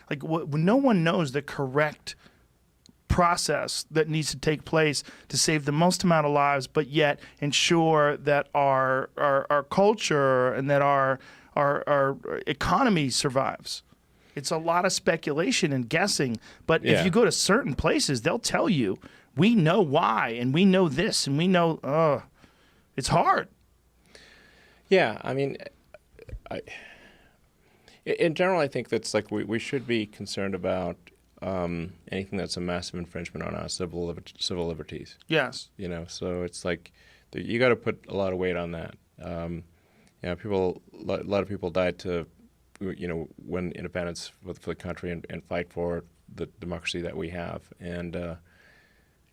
like no one knows the correct process that needs to take place to save the most amount of lives, but yet ensure that our culture and that our economy survives. It's a lot of speculation and guessing, but if you go to certain places, they'll tell you, we know why, and we know this, and we know, it's hard. Yeah, I mean, in general, I think that's like we should be concerned about anything that's a massive infringement on our civil liberties. Yes. You know, so it's like you got to put a lot of weight on that. You know, a lot of people died to, you know, win independence for the country and fight for the democracy that we have, and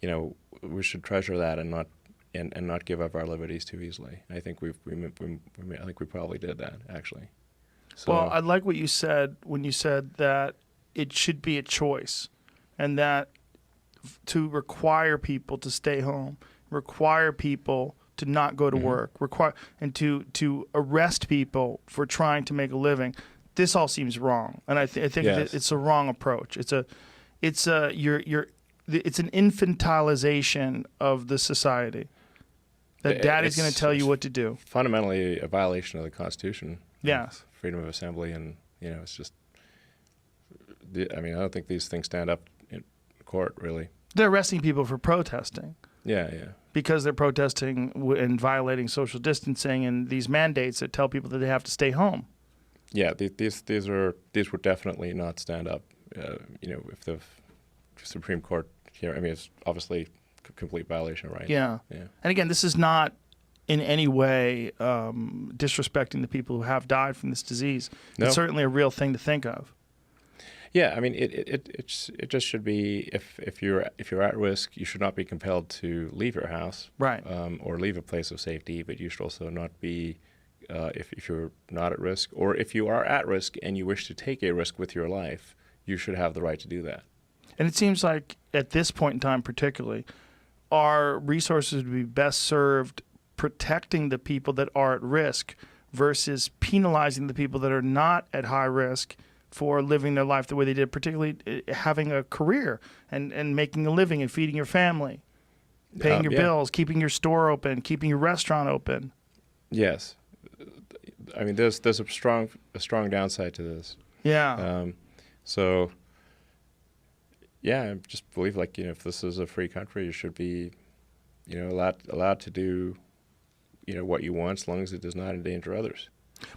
you know, we should treasure that and not give up our liberties too easily. I think I think we probably did that, actually. So, well, I like what you said when you said that it should be a choice, and that to require people to stay home, require people to not go to work, and to arrest people for trying to make a living. This all seems wrong, and I think it's a wrong approach. It's an infantilization of the society. That daddy's going to tell you what to do. Fundamentally, a violation of the Constitution. Yes. Freedom of assembly, and you know, it's just. I mean, I don't think these things stand up in court, really. They're arresting people for protesting. Yeah. Because they're protesting and violating social distancing and these mandates that tell people that they have to stay home. Yeah, these would definitely not stand up. You know, if the Supreme Court here, I mean, it's obviously a complete violation of rights. Yeah. And again, this is not in any way disrespecting the people who have died from this disease. No. It's certainly a real thing to think of. Yeah, I mean, it just should be if you're at risk, you should not be compelled to leave your house, right, or leave a place of safety. But you should also not be if you're not at risk, or if you are at risk and you wish to take a risk with your life, you should have the right to do that. And it seems like at this point in time, particularly, our resources would be best served protecting the people that are at risk versus penalizing the people that are not at high risk for living their life the way they did, particularly having a career and making a living and feeding your family, paying your bills, keeping your store open, keeping your restaurant open. Yes. I mean, there's a strong downside to this. Yeah. So, yeah, I just believe, like, you know, if this is a free country, you should be, you know, allowed to do, you know, what you want as long as it does not endanger others.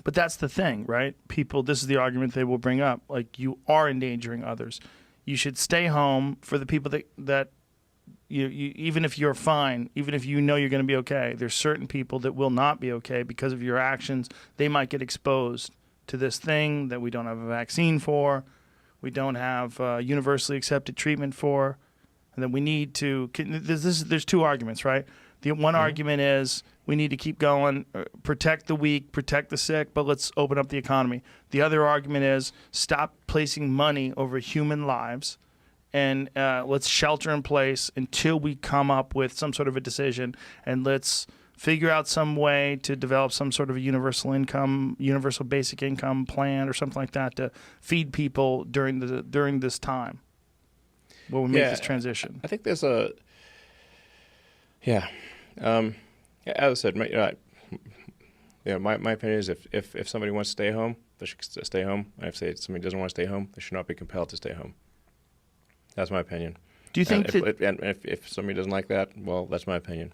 But that's the thing, right? People, this is the argument they will bring up. Like, you are endangering others. You should stay home for the people that you even if you're fine, even if you know you're going to be okay, there's certain people that will not be okay because of your actions. They might get exposed to this thing that we don't have a vaccine for, we don't have universally accepted treatment for, and that we need to. There's two arguments, right? The one argument is we need to keep going, protect the weak, protect the sick, but let's open up the economy. The other argument is stop placing money over human lives, and let's shelter in place until we come up with some sort of a decision, and let's figure out some way to develop some sort of a universal basic income plan or something like that to feed people during this time when we make this transition. I think there's a as I said, my opinion is if somebody wants to stay home, they should stay home. If somebody doesn't want to stay home, they should not be compelled to stay home. That's my opinion. Do you think if somebody doesn't like that, well, that's my opinion.